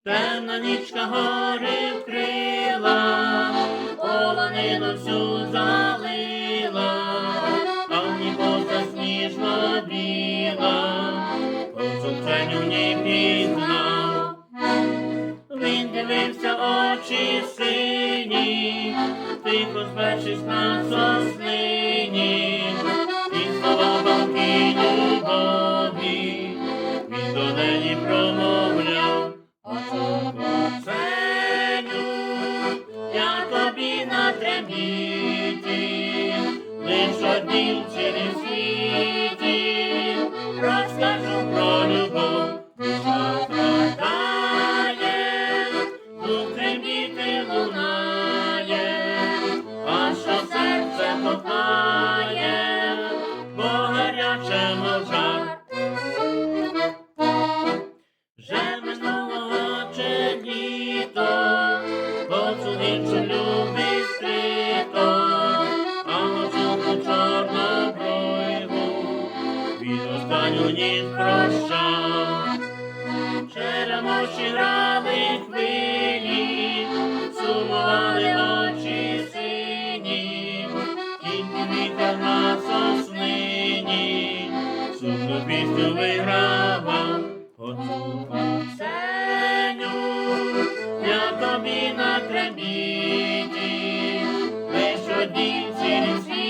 Темна нічка гори вкрила, полонину всю залила, а в ній коса сніжно біла, оцю Ксеню в ній пізнав. Він дивився очі сині, тихо спершись на соснині, і слова палки любові він до неї промовляв. Оцю Ксеню, я тобі на трембіті, лиш однім цілім світі розкажу про любов. Душа страждає, дух трембіти лунає, а що серце кохає, бо гаряче мов жар. Вже минуло чи літо, оцю дівчу любить скрито, а оцю чорнобройгу від останню ніч прощав. Черемоші грали хвилі, сумували очі сині, тільки вітер на соснині сумну пісню вигравав. Оцю Ксеню, я тобі на трембіті, лиш однім цілім світі